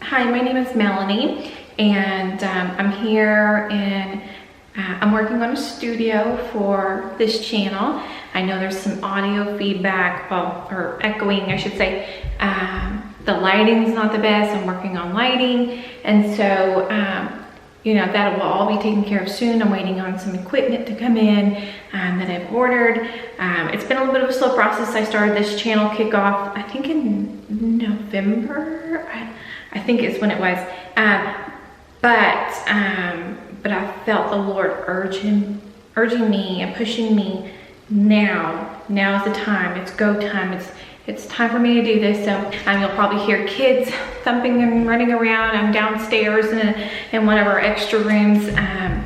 Hi, my name is Melanie, and I'm here in, I'm working on a studio for this channel. I know there's some audio feedback, well, or echoing, I should say. The lighting's not the best. I'm working on lighting, and so, you know, that will all be taken care of soon. I'm waiting on some equipment to come in that I've ordered. It's been a little bit of a slow process. I started this channel kickoff, I think in November. I think is when it was, but I felt the Lord urging me and pushing me. Now is the time. It's go time. It's time for me to do this. So you'll probably hear kids thumping and running around. I'm downstairs in one of our extra rooms. I'm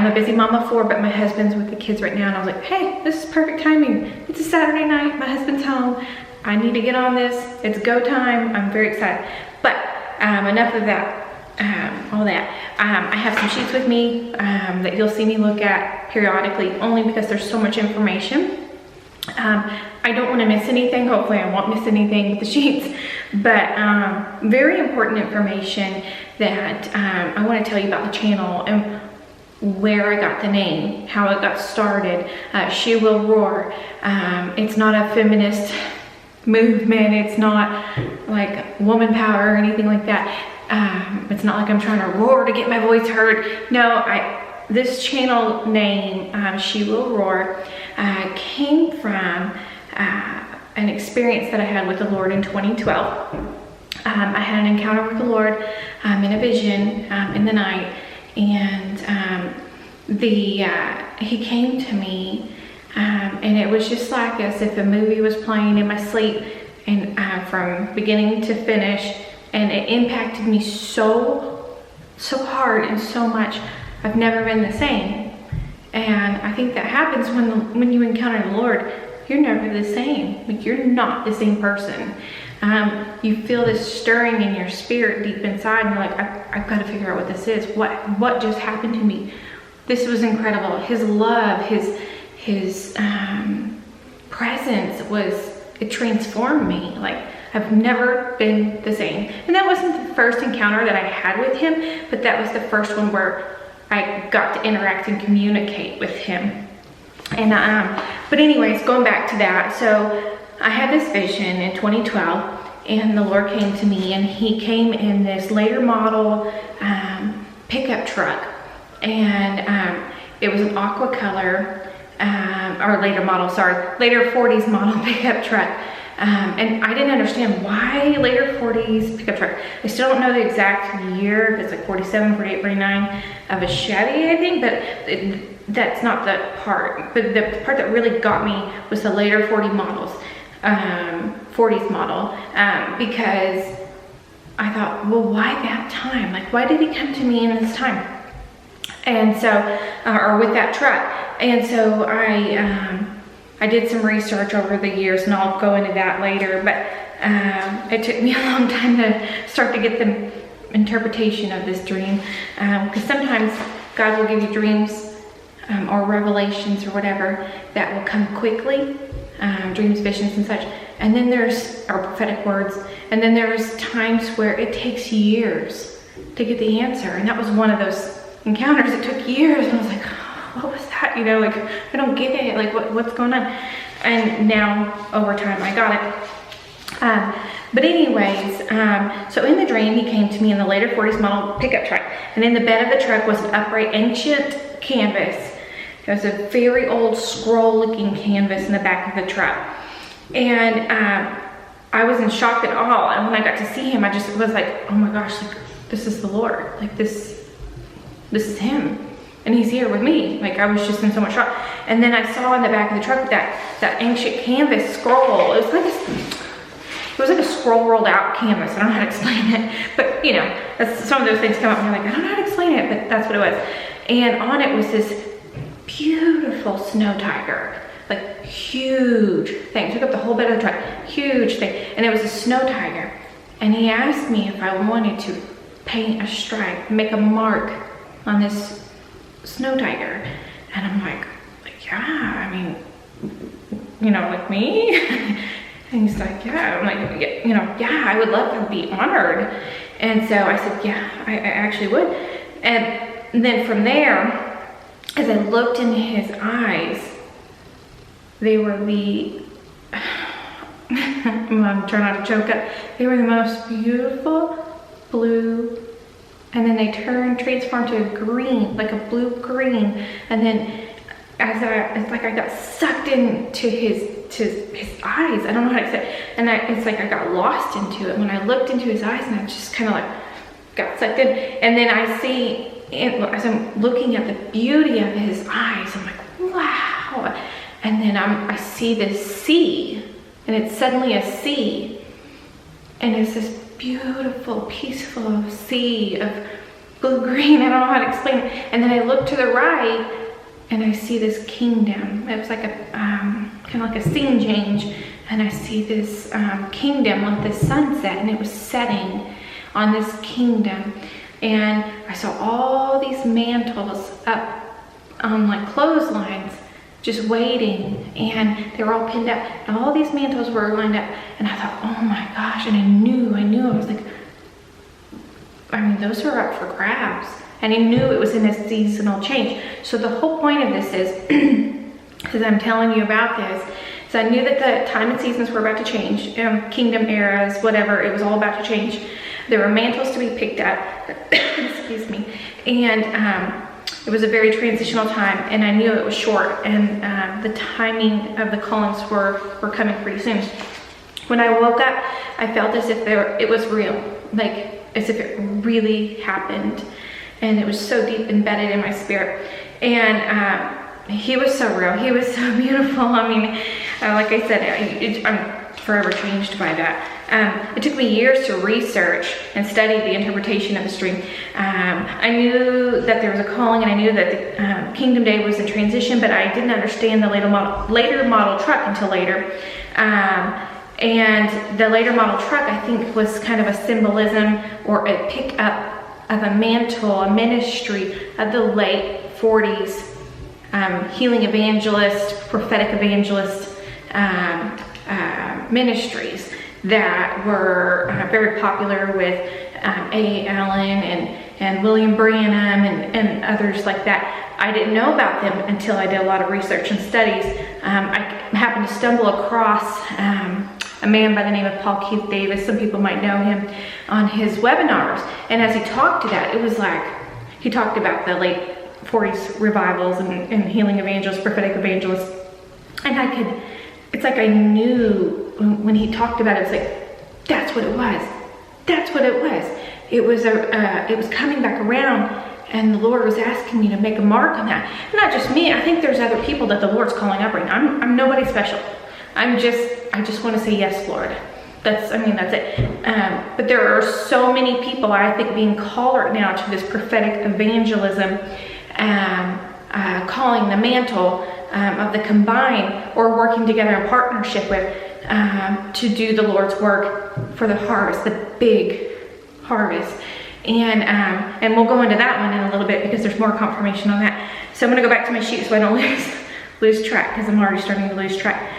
a busy mom of 4, but my husband's with the kids right now, and I was like, hey, this is perfect timing. It's a Saturday night. My husband's home. I need to get on this. It's go time. I'm very excited. But enough of that, all that. I have some sheets with me that you'll see me look at periodically, only because there's so much information. I don't want to miss anything. Hopefully I won't miss anything with the sheets, but very important information that I want to tell you about the channel and where I got the name, how it got started. She Will Roar. It's not a feminist movement. It's not like woman power or anything like that. It's not like I'm trying to roar to get my voice heard. No, this channel name, She Will Roar, came from an experience that I had with the Lord in 2012. I had an encounter with the Lord in a vision in the night, and he came to me, and it was just like as if a movie was playing in my sleep, and from beginning to finish, and it impacted me so hard and so much. I've never been the same, and I think that happens when you encounter the Lord. You're never the same. Like, you're not the same person. You feel this stirring in your spirit deep inside, and you're like, I've got to figure out what this is. What just happened to me? This was incredible. His love, his presence it transformed me. Like, I've never been the same. And that wasn't the first encounter that I had with him, but that was the first one where I got to interact and communicate with him. And but anyways, going back to that, so I had this vision in 2012, and the Lord came to me, and he came in this later model pickup truck, and it was an aqua color, or later 40s model pickup truck. And I didn't understand why later 40s pickup truck. I still don't know the exact year, if it's like 47, 48, 49 of a Chevy, I think, but that's not the part. But the part that really got me was the later 40s model, because I thought, well, why that time? Like, why did he come to me in this time? And so, or with that truck. And so I did some research over the years, and I'll go into that later, but it took me a long time to start to get the interpretation of this dream, because sometimes God will give you dreams or revelations or whatever that will come quickly, dreams, visions, and such, and then there's our prophetic words, and then there's times where it takes years to get the answer, and that was one of those encounters. It took years, and I was like, what was that? You know, like, I don't get it. Like, what's going on? And now, over time, I got it. But anyways, so in the dream, he came to me in the later 40s model pickup truck. And in the bed of the truck was an upright, ancient canvas. It was a very old scroll-looking canvas in the back of the truck. And I was in shock at all. And when I got to see him, I just was like, oh my gosh, like, this is the Lord. Like, this is him. And he's here with me. Like, I was just in so much shock. And then I saw in the back of the truck that ancient canvas scroll. It was like a scroll rolled out canvas. I don't know how to explain it, but you know, some of those things come up and you're like, I don't know how to explain it, but that's what it was. And on it was this beautiful snow tiger, like huge thing. It took up the whole bed of the truck, huge thing. And it was a snow tiger. And he asked me if I wanted to paint a stripe, make a mark on this snow tiger. And I'm like, yeah, I mean, you know, like me? And he's like, yeah. I'm like, yeah, I would love to be honored. And so I said, yeah, I actually would. And then from there, as I looked into his eyes, they were I'm trying not to choke up. They were the most beautiful blue, and then they transformed to a green, like a blue green. And then it's like I got sucked into his eyes. I don't know how to say it. And it's like I got lost into it when I looked into his eyes, and I just kind of like got sucked in. And then I see, as I'm looking at the beauty of his eyes, I'm like, wow. And then I see this sea, and it's suddenly a sea, and it's this beautiful, peaceful sea of blue-green. I don't know how to explain it. And then I look to the right, and I see this kingdom. It was like a kind of like a scene change, and I see this kingdom with this sunset, and it was setting on this kingdom. And I saw all these mantles up on like clotheslines, just waiting, and they were all pinned up, and all these mantles were lined up. And I thought, oh my gosh. And I knew, I was like, I mean, those are up for grabs. And I knew it was in a seasonal change. So the whole point of this is, because I'm telling you about this, is I knew that the time and seasons were about to change, kingdom eras, whatever, it was all about to change. There were mantles to be picked up, excuse me, and it was a very transitional time, and I knew it was short, and the timing of the callings were coming pretty soon. When I woke up, I felt as if it was real, like as if it really happened, and it was so deep embedded in my spirit. And he was so real, he was so beautiful. I mean, like I said, I'm forever changed by that. It took me years to research and study the interpretation of the stream. I knew that there was a calling, and I knew that the Kingdom Day was a transition, but I didn't understand the later model truck until later. And the later model truck, I think, was kind of a symbolism or a pickup of a mantle, a ministry of the late 40s, healing evangelist, prophetic evangelist ministries that were very popular with A. Allen and William Branham and others like that. I didn't know about them until I did a lot of research and studies. I happened to stumble across a man by the name of Paul Keith Davis. Some people might know him on his webinars. And as he talked to that, it was like he talked about the late 40s revivals and healing evangelists, prophetic evangelists. And it's like I knew when he talked about it, it's like, that's what it was. That's what it was. It was coming back around, and the Lord was asking me to make a mark on that. Not just me, I think there's other people that the Lord's calling up right now. I'm nobody special. I just want to say yes, Lord. That's it. But there are so many people, I think, being called right now to this prophetic evangelism, calling the mantle of the combined or working together in partnership with to do the Lord's work for the harvest, the big harvest. And we'll go into that one in a little bit because there's more confirmation on that. So I'm going to go back to my sheet so I don't lose track, because I'm already starting to lose track.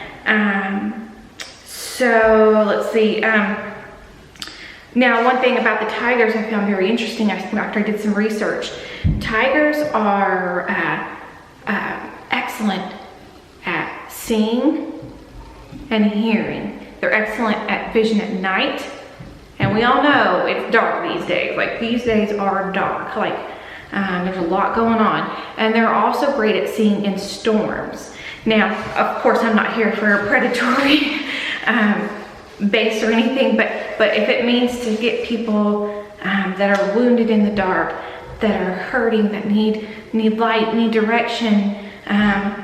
So let's see. Now, one thing about the tigers I found very interesting after I did some research. Tigers are excellent at seeing and hearing. They're excellent at vision at night. And we all know it's dark these days. Like, these days are dark. Like, there's a lot going on. And they're also great at seeing in storms. Now, of course, I'm not here for a predatory base or anything, but if it means to get people that are wounded in the dark, that are hurting, that need light, need direction,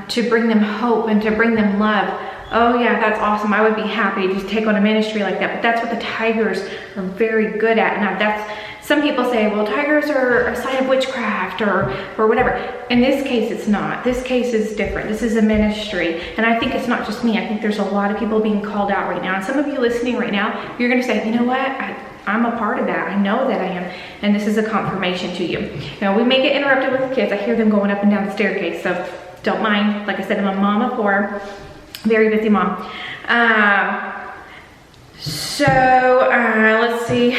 to bring them hope and to bring them love, oh yeah, that's awesome. I would be happy to just take on a ministry like that. But that's what the tigers are very good at. Now, some people say, well, tigers are a sign of witchcraft or whatever. In this case, it's not. This case is different. This is a ministry. And I think it's not just me. I think there's a lot of people being called out right now. And some of you listening right now, you're going to say, you know what? I'm a part of that. I know that I am. And this is a confirmation to you. Now, we may get interrupted with the kids. I hear them going up and down the staircase. So don't mind. Like I said, I'm a mom of 4. Very busy mom. Let's see.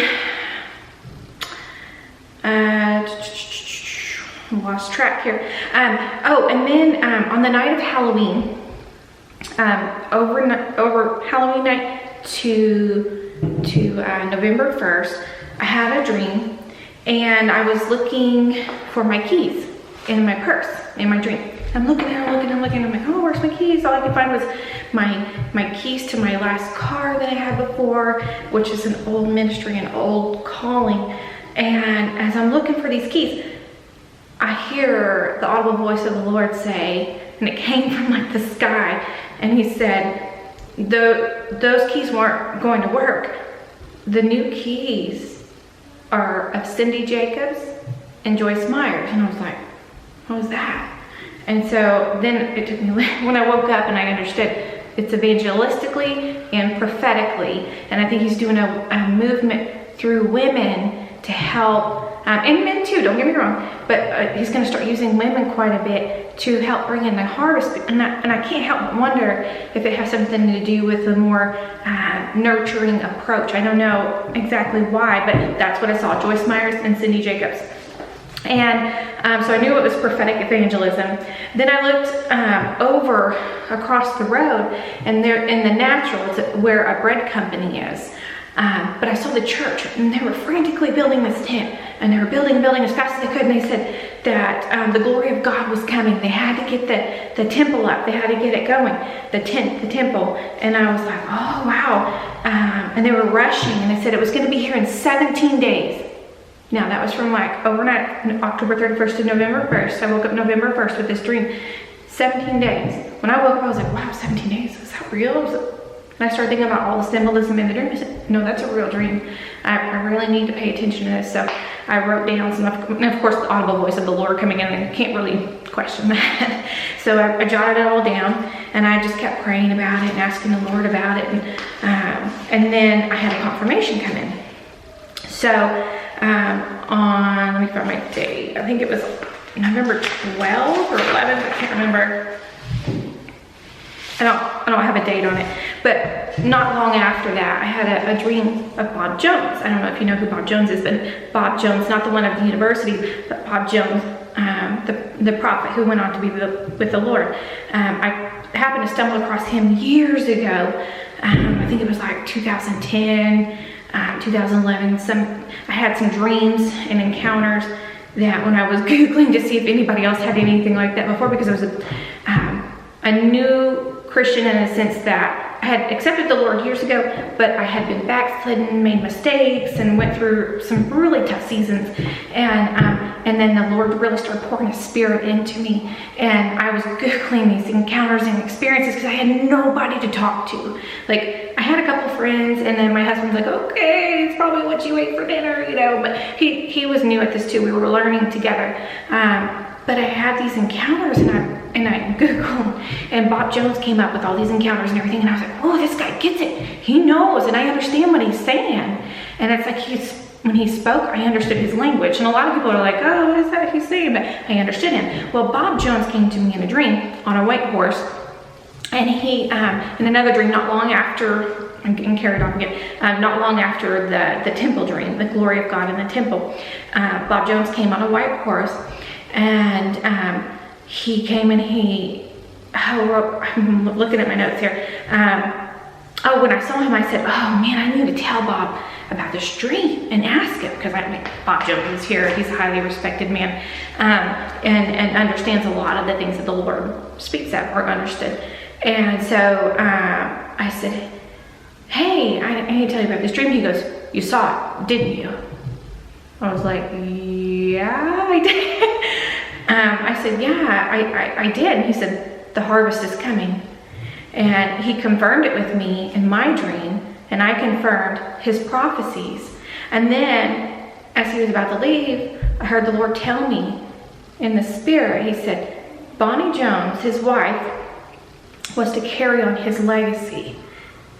lost track here. And then on the night of Halloween, over Halloween night to November 1st, I had a dream, and I was looking for my keys in my purse in my dream. I'm looking. I'm like, oh, where's my keys? All I could find was my keys to my last car that I had before, which is an old ministry, an old calling. And as I'm looking for these keys, I hear the audible voice of the Lord say, and it came from like the sky, and he said, those keys weren't going to work. The new keys are of Cindy Jacobs and Joyce Myers. And I was like, what was that? And so then it took me, when I woke up and I understood, it's evangelistically and prophetically. And I think he's doing a movement through women to help, and men too, don't get me wrong, but he's going to start using women quite a bit to help bring in the harvest. And I can't help but wonder if it has something to do with a more nurturing approach. I don't know exactly why, but that's what I saw, Joyce Myers and Cindy Jacobs. And so I knew it was prophetic evangelism. Then I looked over across the road, and there in the natural, it's where a bread company is. But I saw the church, and they were frantically building this tent, and they were building as fast as they could. And they said that the glory of God was coming. They had to get the temple up. They had to get it going, the temple. And I was like, oh wow! And they were rushing, and they said it was going to be here in 17 days. Now that was from like overnight, October 31st to November 1st. I woke up November 1st with this dream. 17 days. When I woke up, I was like, wow, 17 days? Is that real? And I started thinking about all the symbolism in the dream. I said, no, that's a real dream. I really need to pay attention to this. So I wrote down some, and of course the audible voice of the Lord coming in, and I can't really question that. So I jotted it all down, and I just kept praying about it and asking the Lord about it. And then I had a confirmation come in. So let me find my date. I think it was November 12th or 11th. I can't remember. I don't have a date on it, but not long after that, I had a dream of Bob Jones. I don't know if you know who Bob Jones is, but Bob Jones, not the one of the university, but Bob Jones, the prophet who went on to be with the Lord. I happened to stumble across him years ago. I think it was like 2010, 2011. I had some dreams and encounters that when I was Googling to see if anybody else had anything like that before, because I was a new Christian in a sense that I had accepted the Lord years ago, but I had been backslidden, made mistakes, and went through some really tough seasons. And then the Lord really started pouring His Spirit into me. And I was Googling these encounters and experiences because I had nobody to talk to. Like, I had a couple friends, and then my husband's like, okay, it's probably what you ate for dinner, you know, but he was new at this too. We were learning together. But I had these encounters, and I Googled, and Bob Jones came up with all these encounters and everything, and I was like, oh, this guy gets it. He knows, and I understand what he's saying. And it's like when he spoke, I understood his language. And a lot of people are like, oh, what is that he's saying? But I understood him. Well, Bob Jones came to me in a dream on a white horse, and he, in another dream, not long after, I'm getting carried off again, not long after the temple dream, the glory of God in the temple, Bob Jones came on a white horse, and he came and I'm looking at my notes here. When I saw him, I said, oh man, I need to tell Bob about this dream and ask him, because Bob Jones is here. He's a highly respected man, and understands a lot of the things that the Lord speaks of or understood. And so I said, hey, I need to tell you about this dream. He goes, you saw it, didn't you? I was like, yeah, I did. I said, yeah, I did. And he said, the harvest is coming. And he confirmed it with me in my dream, and I confirmed his prophecies. And then, as he was about to leave, I heard the Lord tell me in the spirit, he said, Bonnie Jones, his wife, was to carry on his legacy.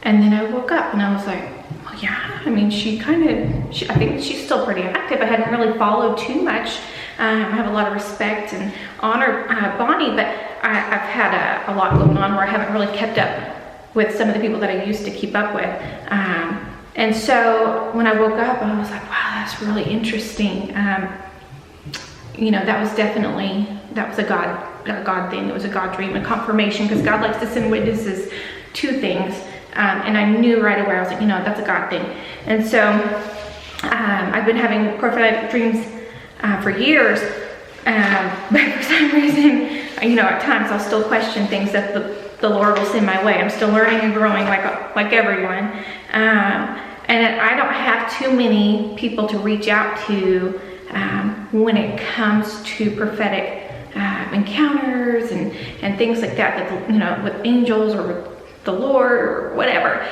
And then I woke up and I was like, well, yeah, I mean, I think she's still pretty active. I hadn't really followed too much. I have a lot of respect and honor Bonnie, but I've had a lot going on where I haven't really kept up with some of the people that I used to keep up with. And so when I woke up, I was like, wow, that's really interesting. that was a God thing. It was a God dream, a confirmation, because God likes to send witnesses to things. And I knew right away, I was like, that's a God thing. And so I've been having prophetic dreams for years, but for some reason, at times I'll still question things that the Lord will send my way. I'm still learning and growing like everyone. And I don't have too many people to reach out to when it comes to prophetic encounters and things like that, with angels or with the Lord or whatever.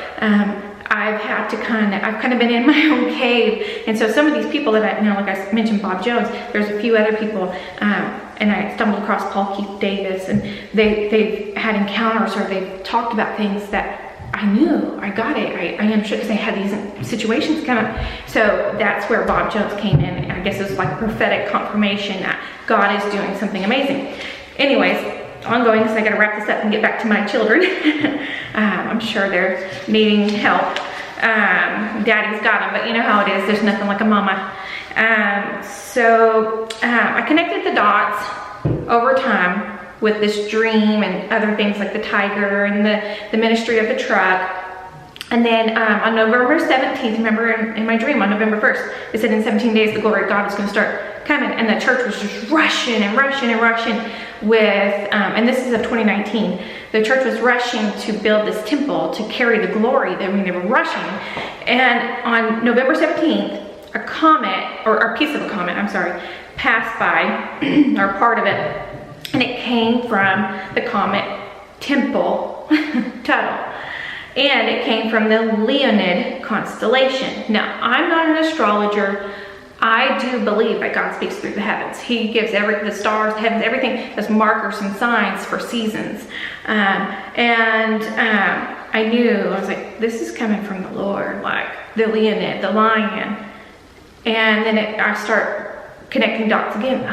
I've kind of been in my own cave. And so some of these people that like I mentioned, Bob Jones, there's a few other people, and I stumbled across Paul Keith Davis, and they've had encounters, or they've talked about things that I knew, I got it, I understood, because they had these situations come up. So that's where Bob Jones came in. I guess it was like prophetic confirmation that God is doing something amazing. Anyways, ongoing, so I gotta wrap this up and get back to my children. I'm sure they're needing help. Daddy's got them, but you know how it is, there's nothing like a mama. So I connected the dots over time with this dream and other things like the tiger and the ministry of the truck. And then on November 17th, remember in my dream on November 1st, it said in 17 days the glory of God was going to start coming, and the church was just rushing and rushing and rushing with, and this is of 2019, the church was rushing to build this temple to carry the glory. They were rushing. And on November 17th, a comet, or a piece of a comet, passed by, or part of it, and it came from the comet Temple, Tuttle. And it came from the Leonid constellation. Now, I'm not an astrologer. I do believe that God speaks through the heavens. He gives the stars, the heavens, everything as markers and signs for seasons. I knew, I was like, this is coming from the Lord, like the Leonid, the lion. And then I start connecting dots again.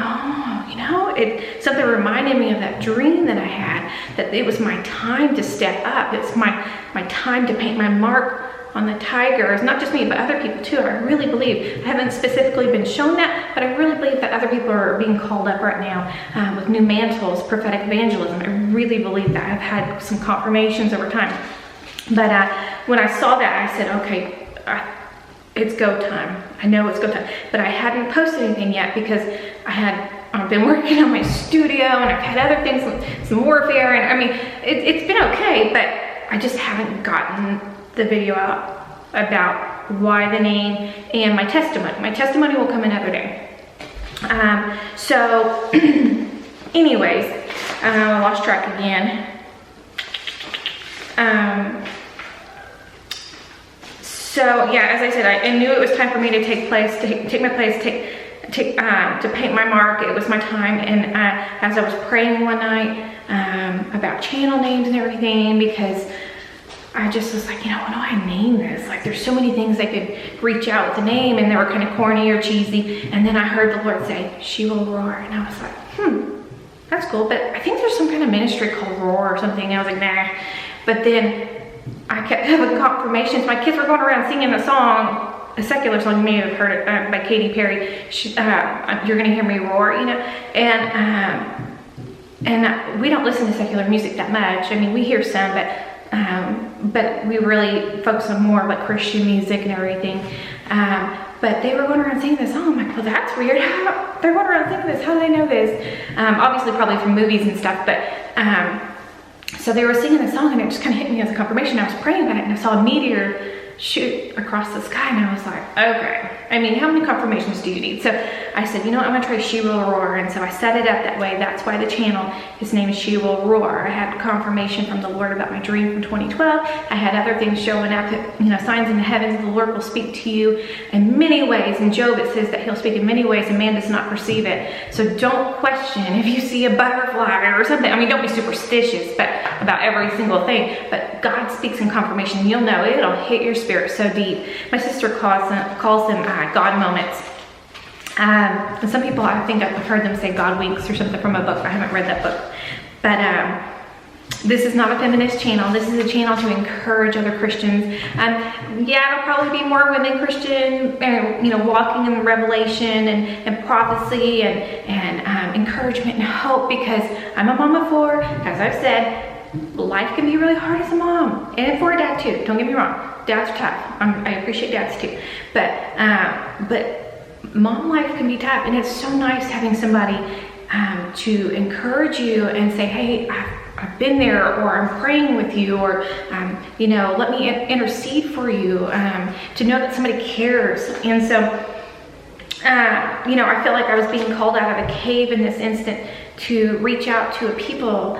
Something reminded me of that dream that I had, that it was my time to step up. It's my time to paint my mark on the tiger. It's not just me, but other people too. I really believe, I haven't specifically been shown that, but I really believe that other people are being called up right now with new mantles, prophetic evangelism. I really believe that. I've had some confirmations over time. But when I saw that, I said, okay, it's go time. I know it's go time. But I hadn't posted anything yet because I've been working on my studio, and I've had other things, some warfare, and it's been okay, but I just haven't gotten the video out about why the name and my testimony. My testimony will come another day. So anyways, I lost track again. So yeah, as I said, I knew it was time for me to take my place, to paint my mark. It was my time. And as I was praying one night about channel names and everything, because I just was like, what do I name this? Like, there's so many things I could reach out with the name, and they were kind of corny or cheesy. And then I heard the Lord say, "She will roar," and I was like, that's cool. But I think there's some kind of ministry called Roar or something. And I was like, nah. But then I kept having confirmations. My kids were going around singing a song, a secular song. You may have heard it by Katy Perry. You're gonna hear me roar, and we don't listen to secular music that much. We hear some, but we really focus on more like Christian music and everything. But they were going around singing this song. I'm like, well, that's weird. They're going around singing this. How do they know this? Obviously, probably from movies and stuff. But so they were singing this song, and it just kind of hit me as a confirmation. I was praying about it, and I saw a meteor shoot across the sky, and I was like, okay. How many confirmations do you need? So I said, I'm gonna try She Will Roar. And so I set it up that way. That's why the channel, his name is She Will Roar. I had confirmation from the Lord about my dream from 2012. I had other things showing up that, signs in the heavens. The Lord will speak to you in many ways. In Job, it says that he'll speak in many ways and man does not perceive it. So don't question if you see a butterfly or something. don't be superstitious about every single thing, but God speaks in confirmation. You'll know it'll hit your spirit so deep. My sister calls them God moments. And some people, I think I've heard them say God winks or something from a book. I haven't read that book. But this is not a feminist channel. This is a channel to encourage other Christians. Yeah, it'll probably be more women Christian, you know, walking in revelation and prophecy and encouragement and hope, because I'm a mom of 4. As I've said, life can be really hard as a mom, and for a dad too. Don't get me wrong, dads are tough. I appreciate dads too, but mom life can be tough, and it's so nice having somebody to encourage you and say, hey, I've been there, or I'm praying with you, or you know, let me intercede for you, to know that somebody cares. And so you know, I feel like I was being called out of a cave in this instant to reach out to a people,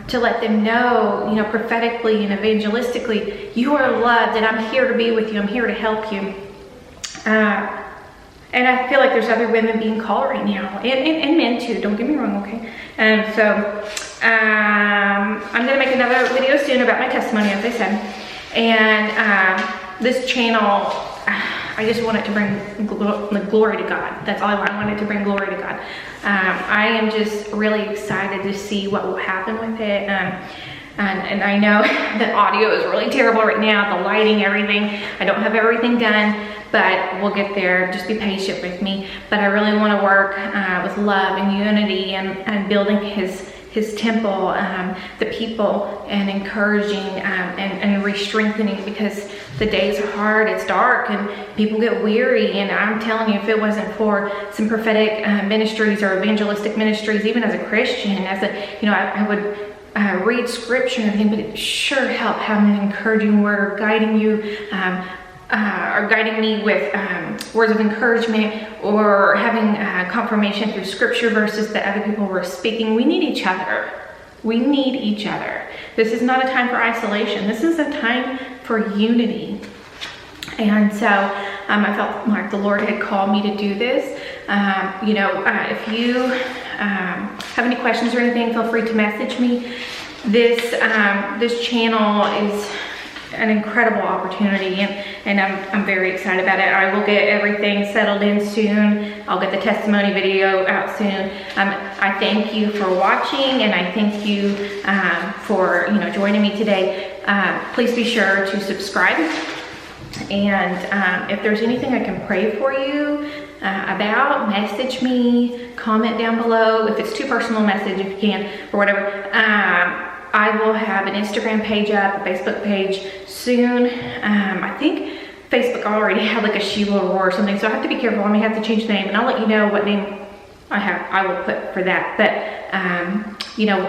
to let them know, you know, prophetically and evangelistically, you are loved, and I'm here to be with you. I'm here to help you. And I feel like there's other women being called right now, and men too, don't get me wrong, okay? And so I'm gonna make another video soon about my testimony, as I said. And this channel, I just want it to bring glory to God. That's all I want. I want it to bring glory to God. I am just really excited to see what will happen with it. And I know the audio is really terrible right now, the lighting, everything. I don't have everything done, but we'll get there. Just be patient with me. But I really want to work with love and unity and building his temple, the people, and encouraging and re-strengthening, because the days are hard, it's dark, and people get weary. And I'm telling you, if it wasn't for some prophetic ministries or evangelistic ministries, even as a Christian, you know, I would read scripture and everything, but it sure helped having an encouraging word, or guiding you, or guiding me with words of encouragement, or having confirmation through scripture verses that other people were speaking. We need each other. We need each other. This is not a time for isolation. This is a time for unity. And so I felt like the Lord had called me to do this. You know, if you have any questions or anything, feel free to message me. This channel is an incredible opportunity, and I'm very excited about it. I will get everything settled in soon. I'll get the testimony video out soon. I thank you for watching, and I thank you for, you know, joining me today. Please be sure to subscribe, and if there's anything I can pray for you about, message me, comment down below. If it's too personal, message if you can, or whatever. I will have an Instagram page up, a Facebook page soon. I think Facebook already had like a Sheila Roar or something, so I have to be careful. I may have to change the name, and I'll let you know what name I will put for that. But you know,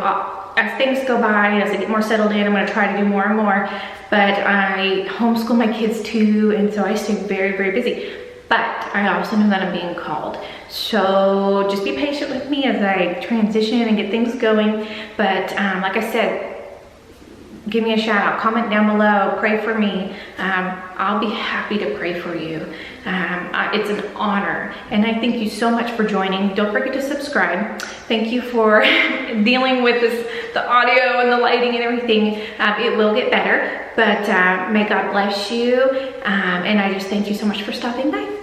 as things go by, as I get more settled in, I'm going to try to do more and more. But I homeschool my kids too, and so I stay very, very busy. But I also know that I'm being called. So just be patient with me as I transition and get things going. But like I said, give me a shout out, comment down below, pray for me. I'll be happy to pray for you. It's an honor. And I thank you so much for joining. Don't forget to subscribe. Thank you for dealing with the audio and the lighting and everything. It will get better, but may God bless you. And I just thank you so much for stopping by.